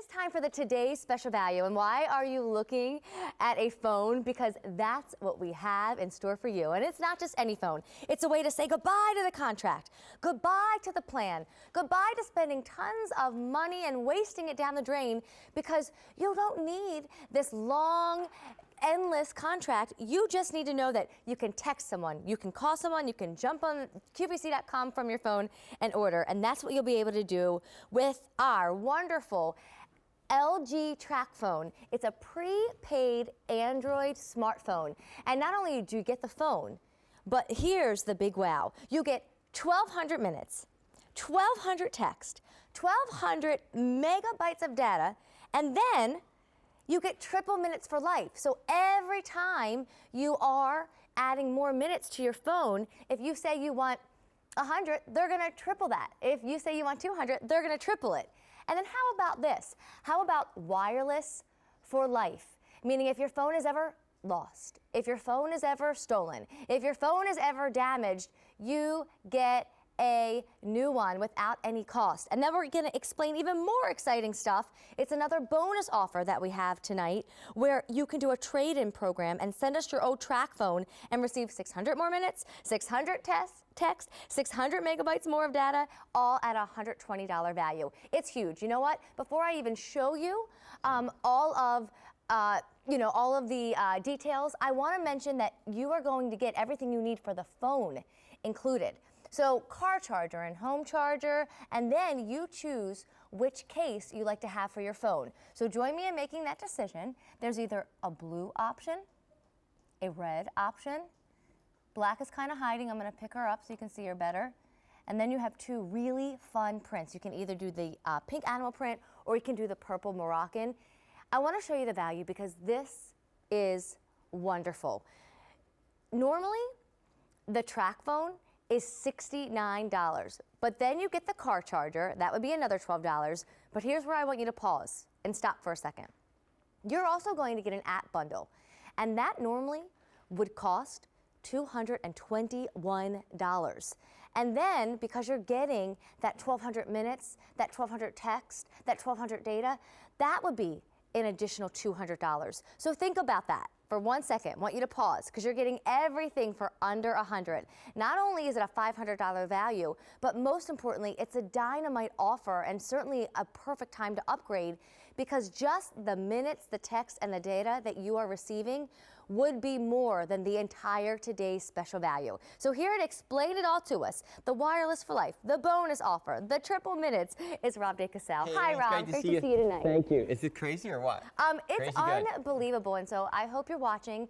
is time for the today's special value. And why are you looking at a phone? Because that's what we have in store for you. And it's not just any phone. It's a way to say goodbye to the contract, goodbye to the plan, goodbye to spending tons of money and wasting it down the drain, because you don't need this long, endless contract. You just need to know that you can text someone, you can call someone, you can jump on QVC.com from your phone and order. And that's what you'll be able to do with our wonderful LG TracFone. It's a prepaid Android smartphone. And not only do you get the phone, but here's the big wow. You get 1,200 minutes, 1,200 text, 1,200 megabytes of data, and then you get triple minutes for life. So every time you are adding more minutes to your phone, if you say you want 100, they're gonna triple that. If you say you want 200, they're gonna triple it. And then how about this? How about wireless for life? Meaning if your phone is ever lost, if your phone is ever stolen, if your phone is ever damaged, you get a new one without any cost. And then we're going to explain even more exciting stuff. It's another bonus offer that we have tonight where you can do a trade-in program and send us your old TracFone and receive 600 more minutes, 600 text, 600 megabytes more of data, all at a $120 value. It's huge. You know what? Before I even show you all of the details, I want to mention that you are going to get everything you need for the phone included. So car charger and home charger, and then you choose which case you like to have for your phone. So join me in making that decision. There's either a blue option, a red option. Black is kind of hiding. I'm going to pick her up so you can see her better. And then you have two really fun prints. You can either do the pink animal print or you can do the purple Moroccan. I want to show you the value because this is wonderful. Normally, the TracFone is $69, but then you get the car charger. That would be another $12. But here's where I want you to pause and stop for a second. You're also going to get an app bundle, and that normally would cost $221. And then because you're getting that 1,200 minutes, that 1,200 text, that 1,200 data, that would be an additional $200. So think about that. For 1 second, I want you to pause because you're getting everything for under $100. Not only is it a $500 value, but most importantly, it's a dynamite offer and certainly a perfect time to upgrade because just the minutes, the text, and the data that you are receiving would be more than the entire today's special value. So here to explain it all to us, the wireless for life, the bonus offer, the triple minutes, is Rob DeCasale. Hey, hi, Rob. Great to see you tonight. Thank you. Is it crazy or what? It's unbelievable, and so I hope you're watching.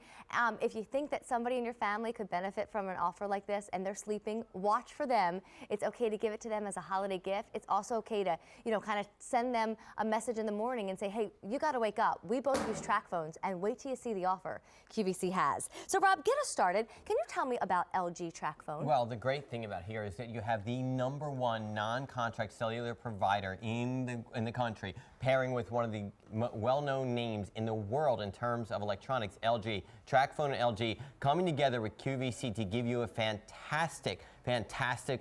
If you think that somebody in your family could benefit from an offer like this and they're sleeping, watch for them. It's okay to give it to them as a holiday gift. It's also okay to, kind of send them a message in the morning and say, hey, you got to wake up. We both use TracFones, and wait till you see the offer QVC has. So Rob, get us started. Can you tell me about LG TracFone? Well, the great thing about here is that you have the #1 non-contract cellular provider in the country, pairing with one of the well-known names in the world in terms of electronics, LG. TracFone and LG coming together with QVC to give you a fantastic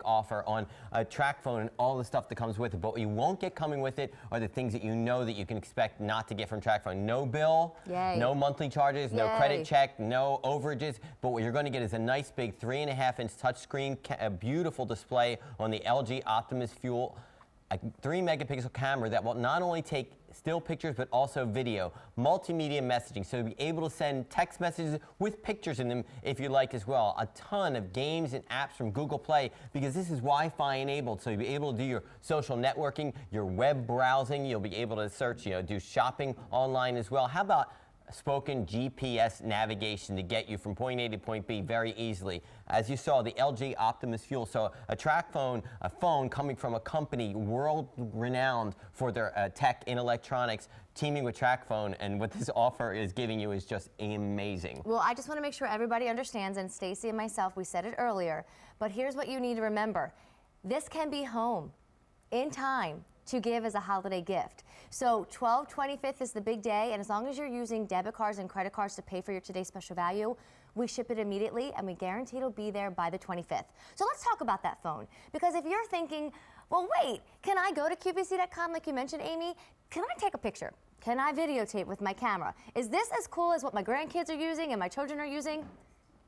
offer on a TracFone and all the stuff that comes with it. But what you won't get coming with it are the things that you know that you can expect not to get from TracFone. No bill, Yay. No monthly charges, Yay. no credit check, no overages. But what you're going to get is a nice big 3.5-inch touchscreen, a beautiful display on the LG Optimus Fuel, a 3-megapixel camera that will not only take still pictures but also video, multimedia messaging, so you'll be able to send text messages with pictures in them if you like as well. A ton of games and apps from Google Play because this is Wi-Fi enabled, so you'll be able to do your social networking, your web browsing, you'll be able to search, do shopping online as well. How about spoken GPS navigation to get you from point A to point B very easily? As you saw, the LG Optimus Fuel, so a TracFone, a phone coming from a company world-renowned for their tech in electronics, teaming with TracFone, and what this offer is giving you is just amazing. Well, I just want to make sure everybody understands, and Stacy and myself, we said it earlier, but here's what you need to remember. This can be home in time to give as a holiday gift. So 12/25 is the big day, and as long as you're using debit cards and credit cards to pay for your today's special value, we ship it immediately and we guarantee it'll be there by the 25th. So let's talk about that phone, because if you're thinking Well, wait, can I go to QVC.com like you mentioned, Amy? Can I take a picture? Can I videotape with my camera? Is this as cool as what my grandkids are using and my children are using?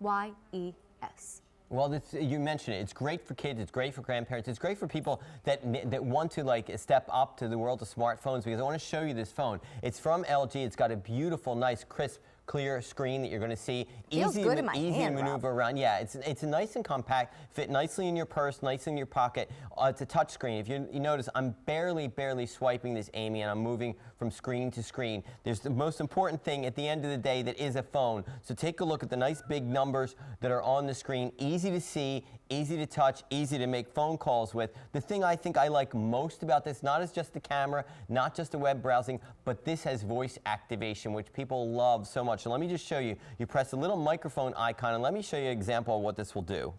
YES. Well, you mentioned it. It's great for kids. It's great for grandparents. It's great for people that want to like step up to the world of smartphones, because I want to show you this phone. It's from LG. It's got a beautiful, nice, crisp, clear screen that you're going to see. Feels good in my hand, to maneuver around. Yeah, it's nice and compact, fit nicely in your purse, nicely in your pocket. It's a touch screen. If you notice, I'm barely swiping this, Amy, and I'm moving from screen to screen. There's the most important thing at the end of the day that is a phone. So take a look at the nice big numbers that are on the screen. Easy to see, easy to touch, easy to make phone calls with. The thing I think I like most about this, not as just the camera, not just the web browsing, but this has voice activation, which people love so much. So let me just show you. You press the little microphone icon, and let me show you an example of what this will do.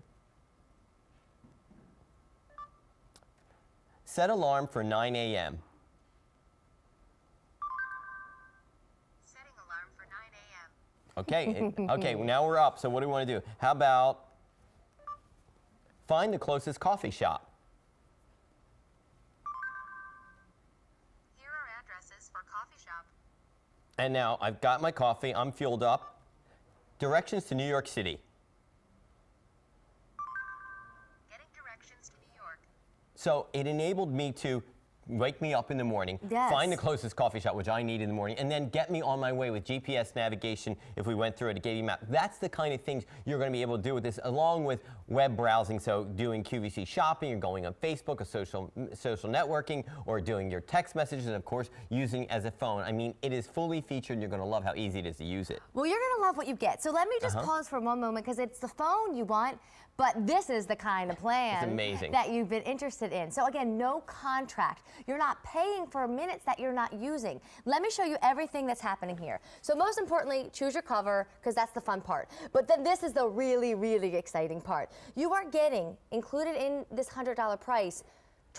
Set alarm for 9 a.m. Setting alarm for 9 a.m. Okay, okay, now we're up. So what do we want to do? How about find the closest coffee shop? Here are addresses for coffee shop. And now I've got my coffee. I'm fueled up. Directions to New York City. Getting directions to New York. So it enabled me to wake me up in the morning, Yes. find the closest coffee shop, which I need in the morning, and then get me on my way with GPS navigation if we went through it, it gave you a map. That's the kind of things you're going to be able to do with this, along with web browsing, so doing QVC shopping, or going on Facebook, or social networking, or doing your text messages, and of course, using it as a phone. I mean, it is fully featured, and you're going to love how easy it is to use it. Well, you're going to love what you get. So let me just pause for one moment, because it's the phone you want, but this is the kind of plan It's amazing. that you've been interested in. So again, no contract. You're not paying for minutes that you're not using. Let me show you everything that's happening here. So most importantly, choose your cover, because that's the fun part. But then this is the really, really exciting part. You are getting, included in this $100 price,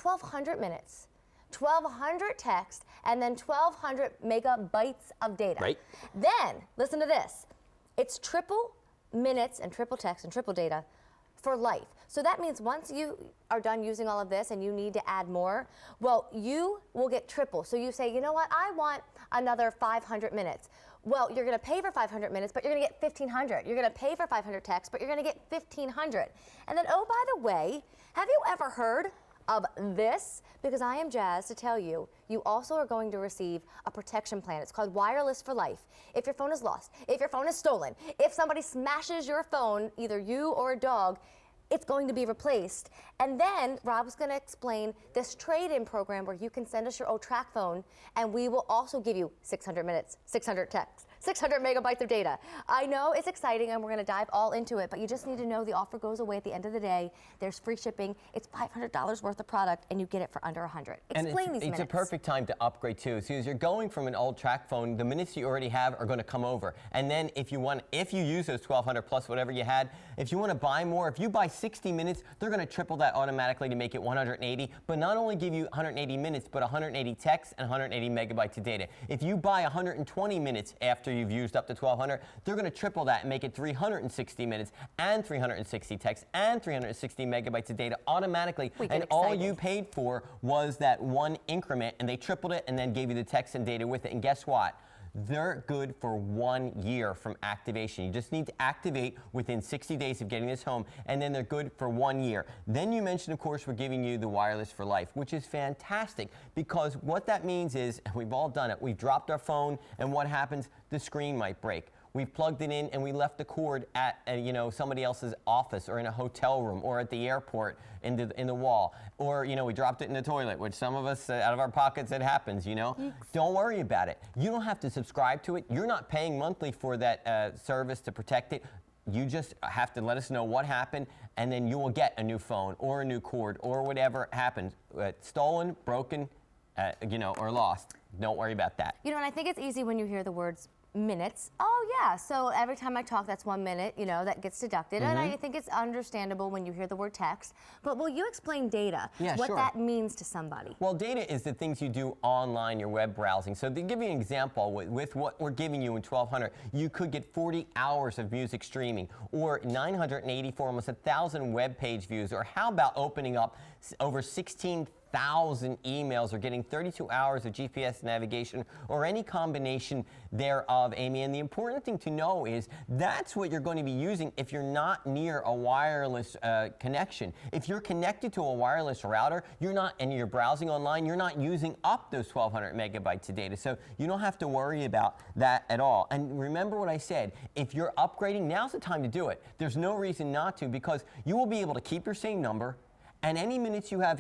1,200 minutes, 1,200 text, and then 1,200 megabytes of data. Right. Then, listen to this. It's triple minutes and triple text and triple data for life. So that means once you are done using all of this and you need to add more, well, you will get triple. So you say, you know what, I want another 500 minutes. Well, you're going to pay for 500 minutes, but you're going to get 1,500. You're going to pay for 500 texts, but you're going to get 1,500. And then, oh, by the way, have you ever heard of this? Because I am jazzed to tell you, you also are going to receive a protection plan. It's called Wireless for Life. If your phone is lost, if your phone is stolen, if somebody smashes your phone, either you or a dog, it's going to be replaced. And then Rob's going to explain this trade-in program where you can send us your old TracFone, and we will also give you 600 minutes, 600 texts, 600 megabytes of data. I know it's exciting, and we're going to dive all into it, but you just need to know the offer goes away at the end of the day. There's free shipping. It's $500 worth of product, and you get it for under 100. Explain these minutes. It's a perfect time to upgrade too. So as you're going from an old TracFone, the minutes you already have are going to come over. And then if you use those 1,200 plus whatever you had, if you want to buy more, if you buy 60 minutes, they're going to triple that automatically to make it 180, but not only give you 180 minutes, but 180 texts and 180 megabytes of data. If you buy 120 minutes after you've used up to 1,200, they're going to triple that and make it 360 minutes and 360 texts and 360 megabytes of data automatically. And all you paid for was that one increment, and they tripled it and then gave you the text and data with it. And guess what? They're good for 1 year from activation. You just need to activate within 60 days of getting this home, and then they're good for 1 year. Then you mentioned, of course, we're giving you the Wireless for Life, which is fantastic, because what that means is, we've all done it, we've dropped our phone, and what happens? The screen might break. We've plugged it in and we left the cord at somebody else's office, or in a hotel room, or at the airport in the wall, or we dropped it in the toilet, which some of us out of our pockets, it happens. Don't worry about it. You don't have to subscribe to it. You're not paying monthly for that service to protect it. You just have to let us know what happened, and then you will get a new phone or a new cord or whatever happens, stolen, broken, or lost. Don't worry about that. And I think it's easy when you hear the words minutes. Oh yeah, so every time I talk, that's 1 minute, that gets deducted. And I think it's understandable when you hear the word text. But will you explain data? Yeah, what sure. that means to somebody? Well, data is the things you do online, your web browsing. So to give you an example, with what we're giving you in 1,200, you could get 40 hours of music streaming, or 984, almost 1,000 web page views, or how about opening up over 16,000 1,000 emails or getting 32 hours of GPS navigation or any combination thereof, Amy. And the important thing to know is that's what you're going to be using if you're not near a wireless connection. If you're connected to a wireless router, and you're browsing online, you're not using up those 1,200 megabytes of data. So you don't have to worry about that at all. And remember what I said, if you're upgrading, now's the time to do it. There's no reason not to, because you will be able to keep your same number, and any minutes you have,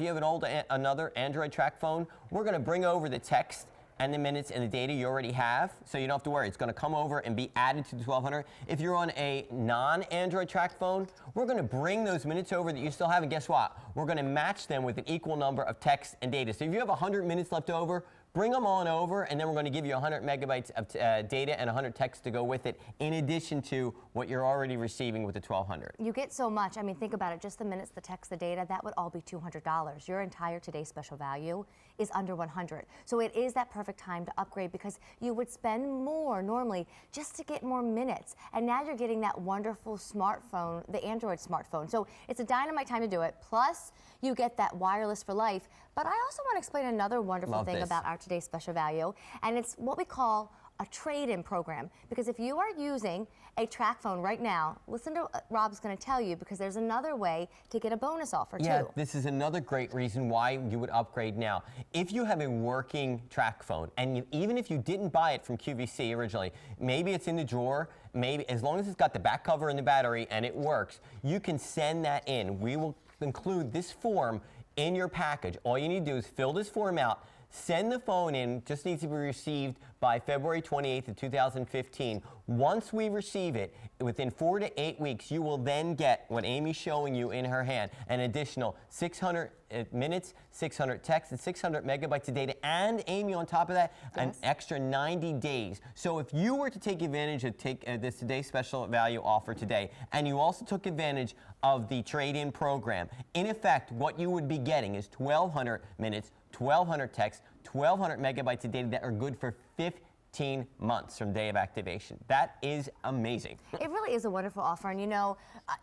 another Android TracFone, we're going to bring over the text and the minutes and the data you already have, so you don't have to worry. It's going to come over and be added to the 1,200. If you're on a non-Android TracFone, we're going to bring those minutes over that you still have, and guess what? We're going to match them with an equal number of text and data. So if you have 100 minutes left over, bring them on over, and then we're going to give you 100 megabytes of data and 100 text to go with it, in addition to what you're already receiving with the 1,200. You get so much. I mean, think about it. Just the minutes, the text, the data, that would all be $200. Your entire today's special value is under $100. So it is that perfect time to upgrade, because you would spend more normally just to get more minutes. And now you're getting that wonderful smartphone, the Android smartphone. So it's a dynamite time to do it. Plus, you get that wireless for life. But I also want to explain another wonderful thing about our today's special value, and it's what we call a trade-in program. Because if you are using a TracFone right now, listen to what Rob's going to tell you, because there's another way to get a bonus offer too. Yeah, this is another great reason why you would upgrade now. If you have a working TracFone, and even if you didn't buy it from QVC originally, maybe it's in the drawer, maybe as long as it's got the back cover and the battery and it works, you can send that in. We will include this form in your package. All you need to do is fill this form out, send the phone in, just needs to be received by February 28th of 2015. Once we receive it, within 4 to 8 weeks, you will then get what Amy's showing you in her hand, an additional 600 minutes, 600 texts, and 600 megabytes of data, and Amy, on top of that, an extra 90 days. So if you were to take advantage of this today's special value offer today, and you also took advantage of the trade-in program, in effect, what you would be getting is 1,200 minutes, 1,200 texts, 1,200 megabytes of data that are good for 15 months from day of activation. That is amazing. It really is a wonderful offer, and you know,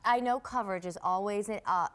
I know coverage is always a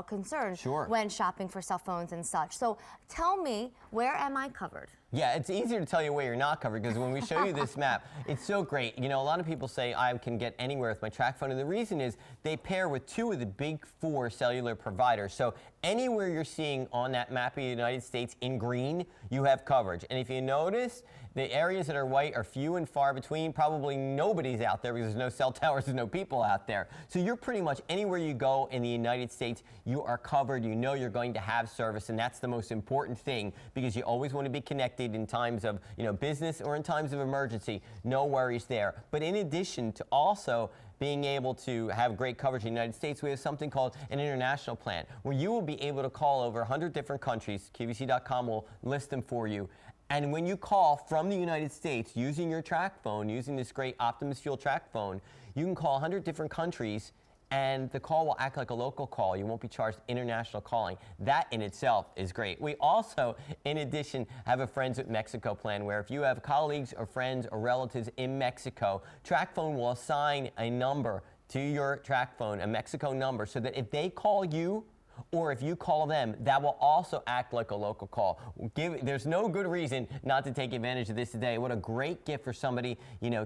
concern when shopping for cell phones and such. So tell me, where am I covered? Yeah, it's easier to tell you where you're not covered, because when we show you this map, it's so great. You know, a lot of people say I can get anywhere with my TracFone, and the reason is they pair with 2 of the big 4 cellular providers. So anywhere you're seeing on that map of the United States in green, you have coverage. And if you notice, the areas that are white are few and far between. Probably nobody's out there, because there's no cell towers, there's no people out there. So you're pretty much anywhere you go in the United States, you are covered. You know you're going to have service, and that's the most important thing, because you always want to be connected in times of business or in times of emergency. No worries there. But in addition to also being able to have great coverage in the United States, we have something called an international plan, where you will be able to call over 100 different countries. QVC.com will list them for you. And when you call from the United States using your TracFone, using this great Optimus Fuel TracFone, you can call 100 different countries, and the call will act like a local call. You won't be charged international calling. That in itself is great. We also, in addition, have a Friends with Mexico plan, where if you have colleagues or friends or relatives in Mexico, TracFone will assign a number to your TracFone, a Mexico number, so that if they call you, or if you call them, that will also act like a local call. There's no good reason not to take advantage of this today. What a great gift for somebody,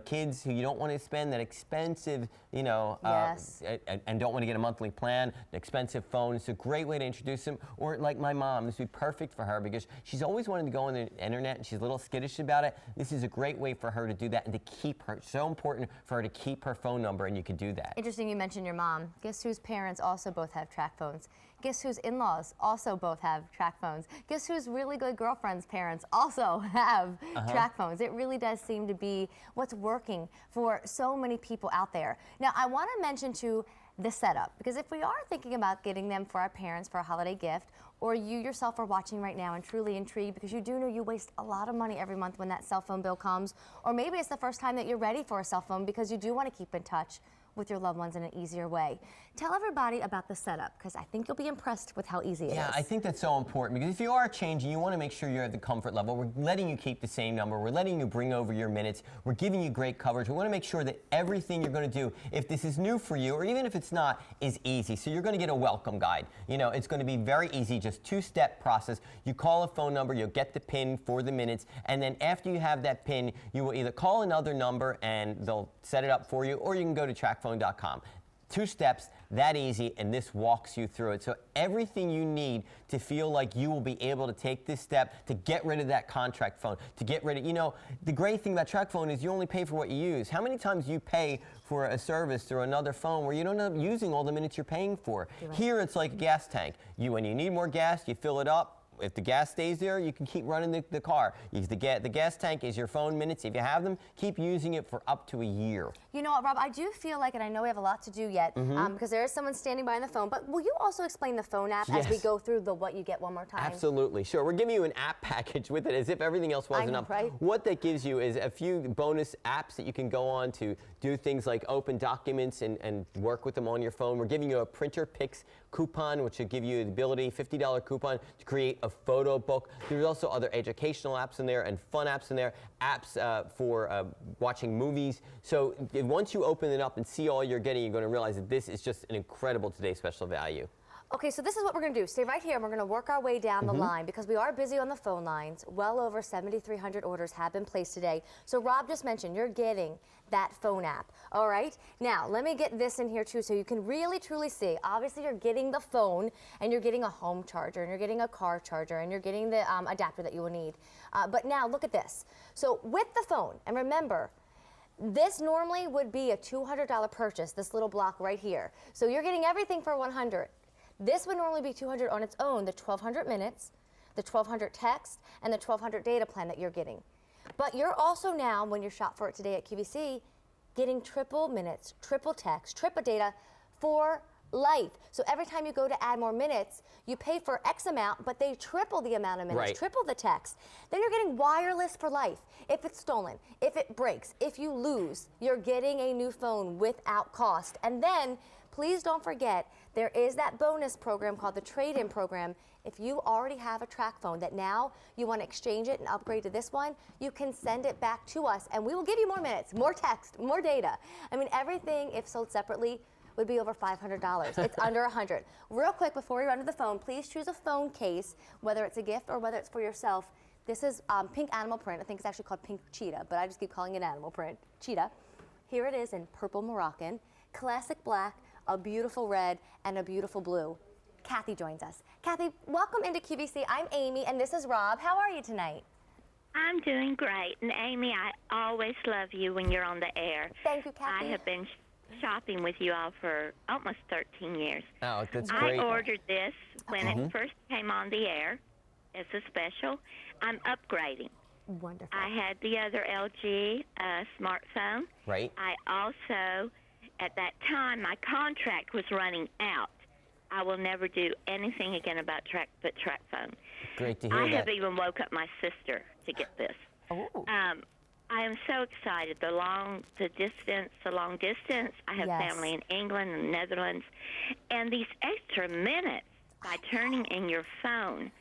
kids who you don't want to spend that expensive, and don't want to get a monthly plan, an expensive phone. It's a great way to introduce them. Or like my mom, this would be perfect for her, because she's always wanted to go on the internet and she's a little skittish about it. This is a great way for her to do that and to keep her. It's so important for her to keep her phone number, and you can do that. Interesting you mentioned your mom. Guess whose parents also both have TracFones? Guess whose in-laws also both have TracFones? Guess whose really good girlfriend's parents also have TracFones? It really does seem to be what's working for so many people out there. Now, I want to mention too the setup, because if we are thinking about getting them for our parents for a holiday gift, or you yourself are watching right now and truly intrigued because you do know you waste a lot of money every month when that cell phone bill comes, or maybe it's the first time that you're ready for a cell phone because you do want to keep in touch with your loved ones in an easier way. Tell everybody about the setup, because I think you'll be impressed with how easy it is. Yeah, I think that's so important, because if you are changing, you want to make sure you're at the comfort level. We're letting you keep the same number. We're letting you bring over your minutes. We're giving you great coverage. We want to make sure that everything you're going to do, if this is new for you, or even if it's not, is easy. So you're going to get a welcome guide. You know, it's going to be very easy, just two-step process. You call a phone number, you'll get the PIN for the minutes, and then after you have that PIN, you will either call another number and they'll set it up for you, or you can go to TracFone.com. 2 steps, that easy, and this walks you through it. So everything you need to feel like you will be able to take this step to get rid of that contract phone, to get rid of, you know, the great thing about TracFone is you only pay for what you use. How many times do you pay for a service through another phone where you don't end up using all the minutes you're paying for? Right. Here it's like a gas tank. When you need more gas, you fill it up. If the gas stays there, you can keep running the car. The gas tank is your phone minutes. If you have them, keep using it for up to a year. You know what, Rob, I do feel like, and I know we have a lot to do yet, because there is someone standing by on the phone, but will you also explain the phone app as we Yes. go through the what you get one more time? Absolutely, sure. We're giving you an app package with it as if everything else wasn't know, up. right? What that gives you is a few bonus apps that you can go on to do things like open documents and work with them on your phone. We're giving you a printer picks coupon, which will give you the ability, $50 coupon, to create a photo book. There's also other educational apps in there and fun apps in there, apps for watching movies. So once you open it up and see all you're getting, you're going to realize that this is just an incredible today's special value. Okay, so this is what we're going to do. Stay right here, and we're going to work our way down the line, because we are busy on the phone lines. Well over 7,300 orders have been placed today. So Rob just mentioned you're getting that phone app. All right? Now, let me get this in here, too, so you can really, truly see. Obviously, you're getting the phone, and you're getting a home charger, and you're getting a car charger, and you're getting the adapter that you will need. But now, look at this. So with the phone, and remember, this normally would be a $200 purchase, this little block right here. So you're getting everything for $100. This would normally be $200 on its own, the 1,200 minutes, the 1,200 text, and the 1,200 data plan that you're getting. But you're also now, when you shop for it today at QVC, getting triple minutes, triple text, triple data for life. So every time you go to add more minutes, you pay for X amount, but they triple the amount of minutes, Right. triple the text. Then you're getting wireless for life. If it's stolen, if it breaks, if you lose, you're getting a new phone without cost. And then, please don't forget, there is that bonus program called the trade-in program. If you already have a TracFone that now you want to exchange it and upgrade to this one, you can send it back to us, and we will give you more minutes, more text, more data. I mean, everything, if sold separately, would be over $500. It's under $100. Real quick, before we run to the phone, please choose a phone case, whether it's a gift or whether it's for yourself. This is pink animal print. I think it's actually called pink cheetah, but I just keep calling it animal print. Cheetah. Here it is in purple Moroccan, classic black, a beautiful red, and a beautiful blue. Kathy joins us. Kathy, welcome into QVC. I'm Amy, and this is Rob. How are you tonight? I'm doing great. And Amy, I always love you when you're on the air. Thank you, Kathy. I have been shopping with you all for almost 13 years. Oh, that's great. I ordered this when it first came on the air as a special. I'm upgrading. Wonderful. I had the other LG smartphone. Right. I also, at that time, my contract was running out. I will never do anything again about TracFone. Great to hear I that. have even woke up my sister to get this. Oh. I am so excited. The long distance. I have Yes. family in England and Netherlands, and these extra minutes by turning in your phone.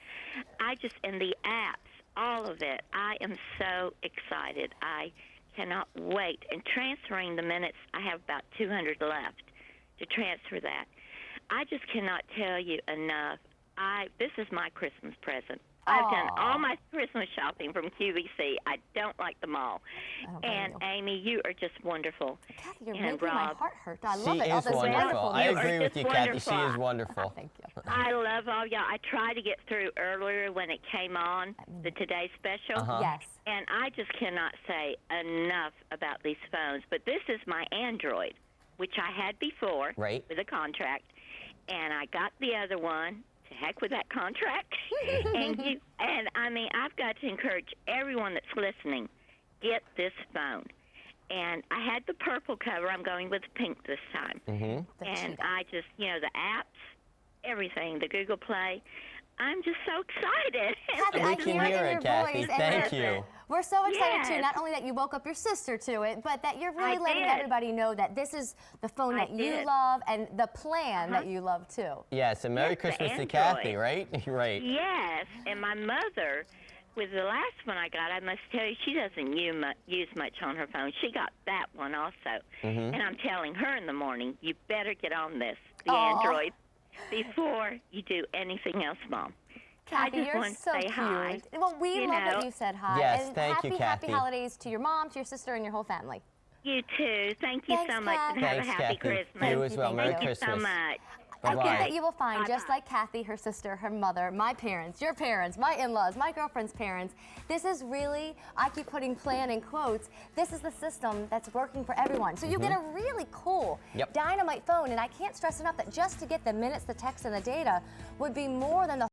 And the apps, all of it. I am so excited. I cannot wait. And transferring the minutes, I have about 200 left to transfer that. I just cannot tell you enough. This is my Christmas present. I've done all my Christmas shopping from QVC. I don't like them all. And Amy, you are just wonderful. Kathy, you're and making my Rob, heart hurt. I She love it. All is this wonderful. I You are agree with just you, Kathy. She wonderful. is wonderful. Thank you. I love all y'all. I tried to get through earlier when it came on, the Today Special. Yes. And I just cannot say enough about these phones. But this is my Android, which I had before Right. with a contract. And I got the other one. To heck with that contract. and I mean, I've got to encourage everyone that's listening, get this phone. And I had the purple cover. I'm going with pink this time. The And cheetah. I just, the apps, everything, the Google Play. I'm just so excited. Kathy, We I can hear it hear in it, your Kathy. voice. And Thank listen, you. We're so excited too, Yes. not only that you woke up your sister to it, but that you're really I letting did. everybody know that this is the phone I that you did. love and the plan that you love too. Yes, and Merry Yes, the Christmas to Android. Kathy, right? Right. Yes, and my mother, with the last one I got, I must tell you, she doesn't use much on her phone. She got that one also. And I'm telling her in the morning, you better get on this, the Aw. Android, before you do anything else, Mom. Kathy, I just you're want to so say cute. hi. Well, we You love know. that you said hi. Yes, and thank you, happy Kathy. holidays to your mom, to your sister, and your whole family. You too. Thank you Thanks, so much, and Kat. have Thanks, a happy Kathy. Christmas. You as well. Thank Merry you. Thank you so Christmas. much. I think Bye-bye. that you will find, just Bye-bye. like Kathy, her sister, her mother, my parents, your parents, my in-laws, my girlfriend's parents, this is really, I keep putting plan in quotes, this is the system that's working for everyone. So you get a really cool, Yep. dynamite phone, and I can't stress enough that just to get the minutes, the text, and the data would be more than the